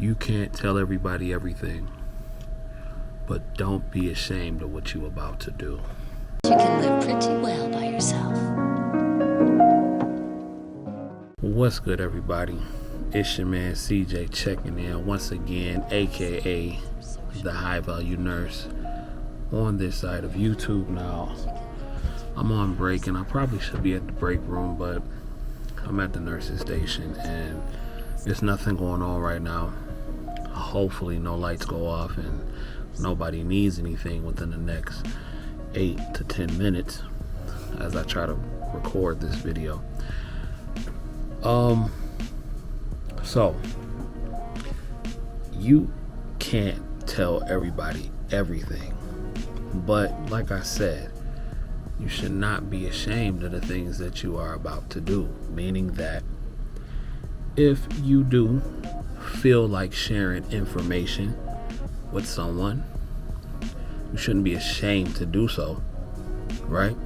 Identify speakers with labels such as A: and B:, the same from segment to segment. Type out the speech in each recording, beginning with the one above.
A: You can't tell everybody everything, but don't be ashamed of what you're about to do.
B: You can live pretty well by yourself.
A: What's good, everybody? It's your man CJ checking in once again, aka the High Value Nurse, on this side of YouTube now. I'm on break and I probably should be at the break room, but I'm at the nurse's station and there's nothing going on right now. Hopefully no lights go off and nobody needs anything within the next 8 to 10 minutes as I try to record this video. So you can't tell everybody everything, but like I said, you should not be ashamed of the things that you are about to do, meaning that if you do feel like sharing information with someone, you shouldn't be ashamed to do so, right?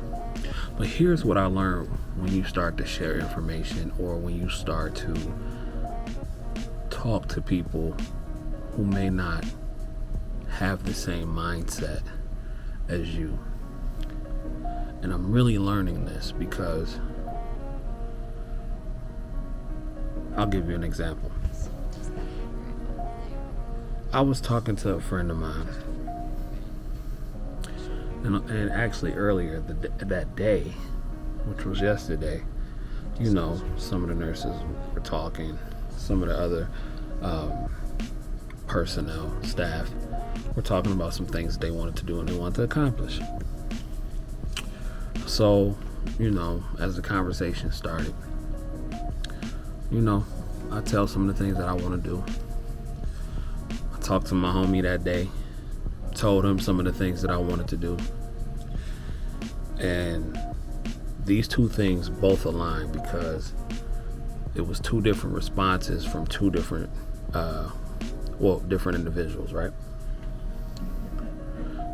A: But here's what I learned when you start to share information, or when you start to talk to people who may not have the same mindset as you. And I'm really learning this because I'll give you an example. I was talking to a friend of mine, and actually earlier that day, which was yesterday, you know, some of the nurses were talking, some of the other personnel, staff, were talking about some things they wanted to do and they wanted to accomplish. So, you know, as the conversation started, you know, I tell some of the things that I want to do. I talked to my homie that day, told him some of the things that I wanted to do. And these two things both aligned because it was two different responses from two different, different individuals, right?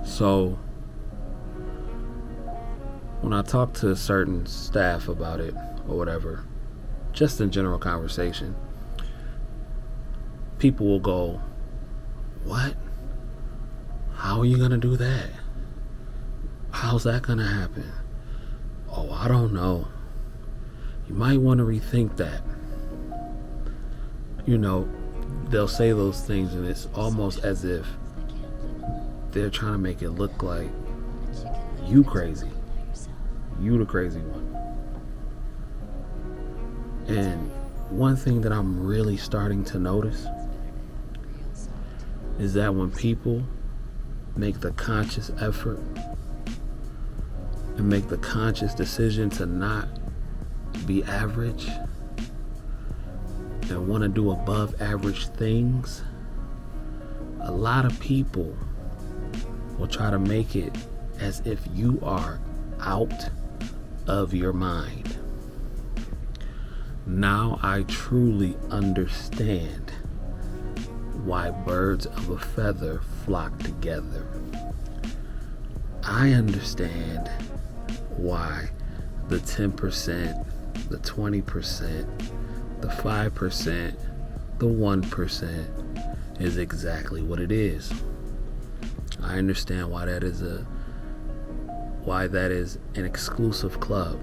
A: So when I talk to certain staff about it or whatever, just in general conversation, people will go, "What? How are you gonna do that? How's that gonna happen? Oh, I don't know. You might want to rethink that." You know, they'll say those things and it's almost as if they're trying to make it look like you crazy. You the crazy one. And one thing that I'm really starting to notice is that when people make the conscious effort and make the conscious decision to not be average and want to do above average things, a lot of people will try to make it as if you are out of your mind. Now I truly understand why birds of a feather flock together. I understand why the 10%, the 20%, the 5%, the 1% is exactly what it is. I understand why that is an exclusive club,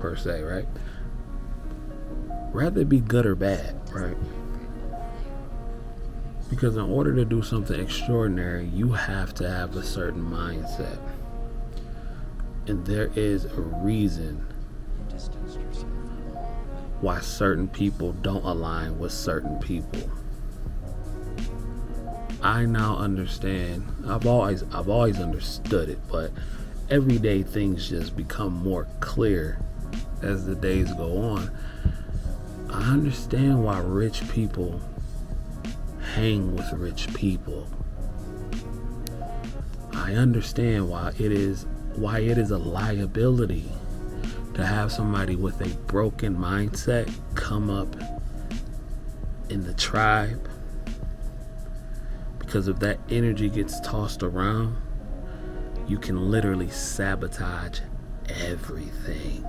A: per se, right? Rather it be good or bad, right? Because in order to do something extraordinary, you have to have a certain mindset. And there is a reason why certain people don't align with certain people. I now understand. I've always understood it, but everyday things just become more clear as the days go on. I understand why rich people hang with rich people. I understand why it is a liability to have somebody with a broken mindset come up in the tribe, because if that energy gets tossed around, you can literally sabotage everything.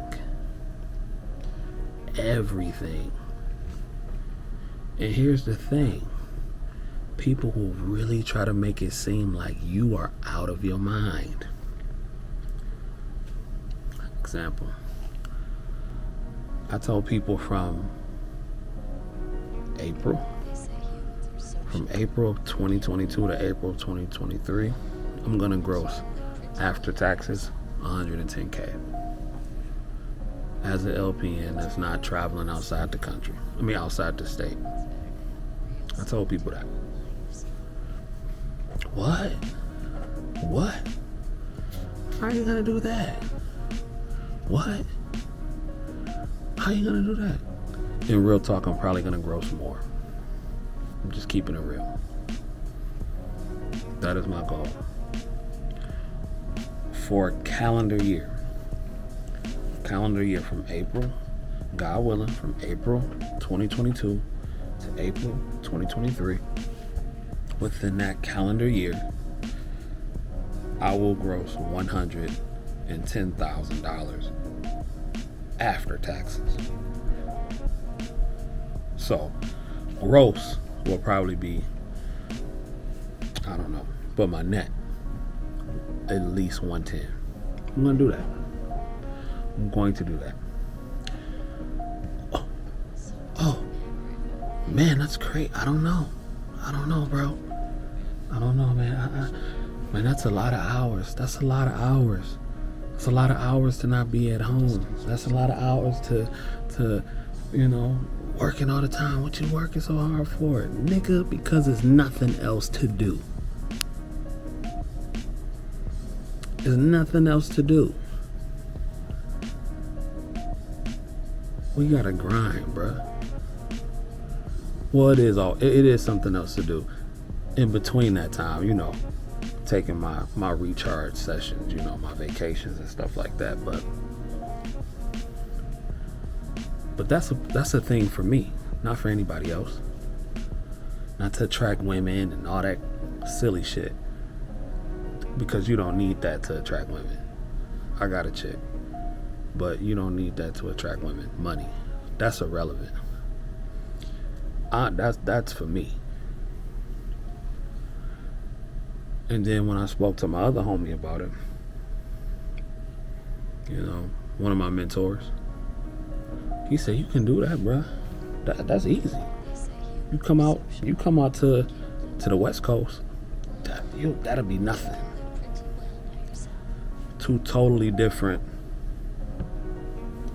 A: Everything. And here's the thing. People will really try to make it seem like you are out of your mind. Example, I told people from April of 2022 to April of 2023, I'm gonna gross after taxes 110K as an LPN that's not traveling outside the country. Outside the state. I told people that. What? How are you gonna do that? What? How are you gonna do that? In real talk, I'm probably gonna gross more. I'm just keeping it real. That is my goal. For a calendar year from April, God willing, from April 2022 to April 2023, within that calendar year, I will gross $110,000 after taxes. So, gross will probably be, I don't know, but my net, at least 110. I'm gonna do that. I'm going to do that. Oh, man, that's great. I don't know, bro. I don't know, man. Man, that's a lot of hours. That's a lot of hours to not be at home. That's a lot of hours to working all the time. What you working so hard for? Nigga, because there's nothing else to do. There's nothing else to do. We gotta grind, bruh. Well, it is something else to do. In between that time, taking my recharge sessions, my vacations and stuff like that. But that's a thing for me, not for anybody else. Not to attract women and all that silly shit. Because you don't need that to attract women. I got a chick. But you don't need that to attract women. Money. That's irrelevant. That's for me. And then when I spoke to my other homie about it, one of my mentors, he said, "You can do that, bruh. That's easy. You come out to the West Coast. That'll be nothing." Two totally different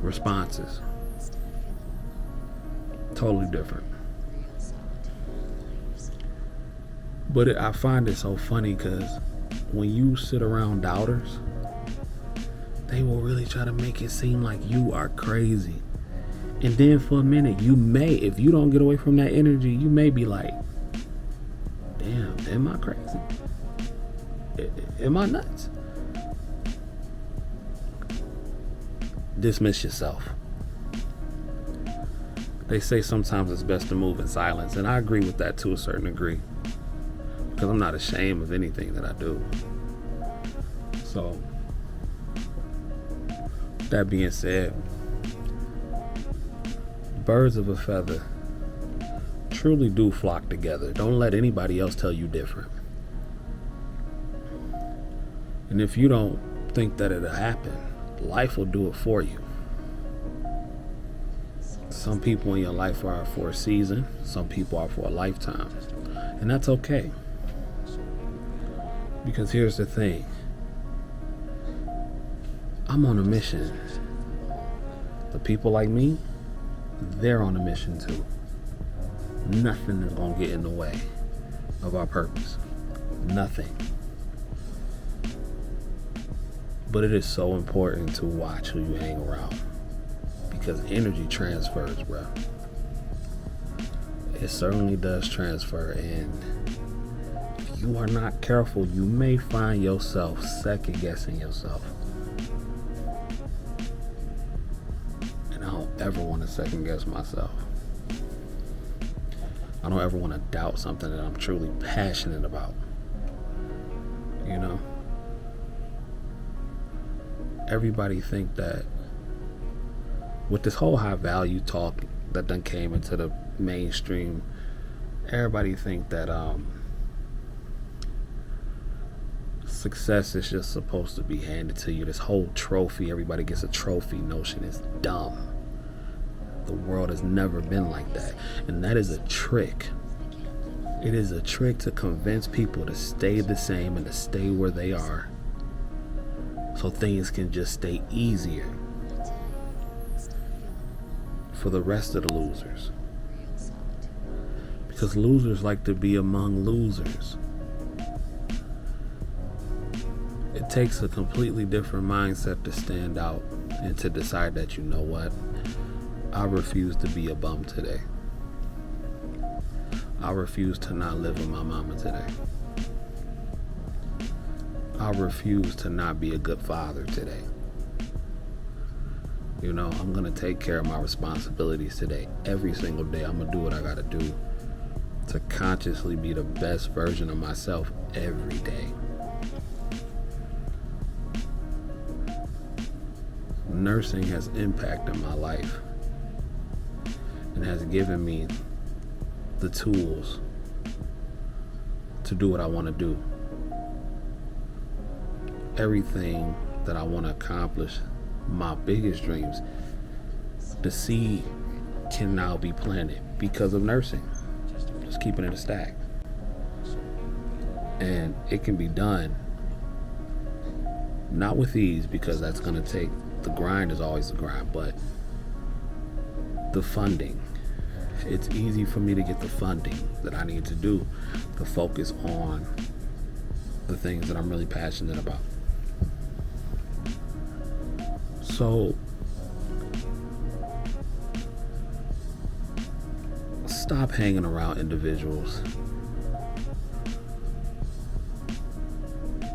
A: responses. Totally different. But I find it so funny because when you sit around doubters, they will really try to make it seem like you are crazy. And then for a minute, you may, if you don't get away from that energy, you may be like, damn, am I crazy? Am I nuts? Dismiss yourself. They say sometimes it's best to move in silence, and I agree with that to a certain degree. Because I'm not ashamed of anything that I do. So, that being said, birds of a feather truly do flock together. Don't let anybody else tell you different. And if you don't think that it'll happen, life will do it for you. Some people in your life are for a season. Some people are for a lifetime. And that's okay. Because here's the thing. I'm on a mission. The people like me, they're on a mission too. Nothing is going to get in the way of our purpose. Nothing. But it is so important to watch who you hang around. Because energy transfers, bro. It certainly does transfer, and if you are not careful, you may find yourself second guessing yourself. And I don't ever want to second guess myself. I don't ever want to doubt something that I'm truly passionate about. Everybody think that with this whole high value talk that done came into the mainstream everybody think that success is just supposed to be handed to you. This whole trophy, everybody gets a trophy notion is dumb. The world has never been like that. And that is a trick. It is a trick to convince people to stay the same and to stay where they are, so things can just stay easier for the rest of the losers. Because losers like to be among losers. It takes a completely different mindset to stand out and to decide that, you know what, I refuse to be a bum today. I refuse to not live with my mama today. I refuse to not be a good father today. You know, I'm going to take care of my responsibilities today. Every single day, I'm going to do what I got to do to consciously be the best version of myself every day. Nursing has impacted my life and has given me the tools to do what I want to do. Everything that I want to accomplish, my biggest dreams, the seed can now be planted because of nursing. Just keeping it a stack. And it can be done not with ease, because that's going to take, the grind is always the grind, but the funding. It's easy for me to get the funding that I need to do to focus on the things that I'm really passionate about. So stop hanging around individuals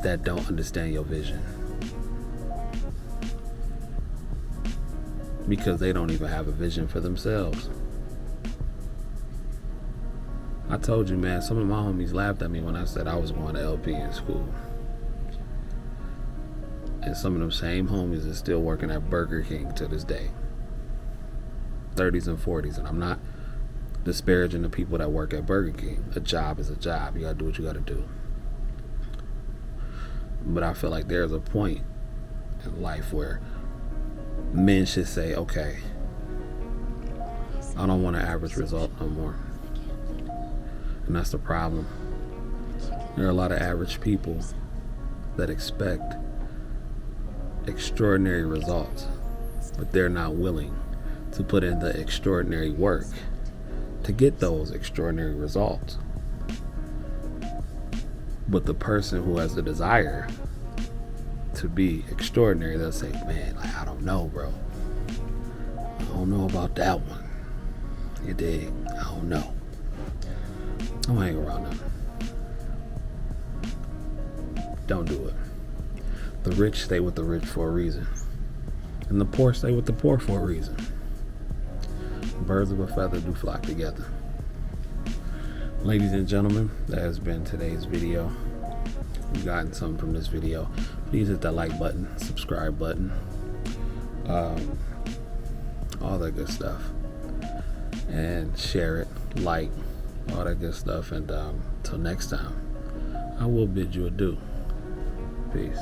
A: that don't understand your vision, because they don't even have a vision for themselves. I told you, man, some of my homies laughed at me when I said I was going to LP in school. And some of them same homies are still working at Burger King to this day. 30s and 40s. And I'm not disparaging the people that work at Burger King. A job is a job. You gotta do what you gotta do. But I feel like there's a point in life where men should say, okay, I don't want an average result no more. And that's the problem. There are a lot of average people that expect extraordinary results, but they're not willing to put in the extraordinary work to get those extraordinary results. But the person who has the desire to be extraordinary, they'll say, man, like, I don't know, bro. I don't know about that one. You dig? I don't know. Don't hang around them. Don't do it. The rich stay with the rich for a reason, and the poor stay with the poor for a reason. Birds of a feather do flock together. Ladies and gentlemen, that has been today's video. If you've gotten something from this video, please hit that like button, subscribe button, all that good stuff, and share it, like, all that good stuff. And till next time, I will bid you adieu. Peace.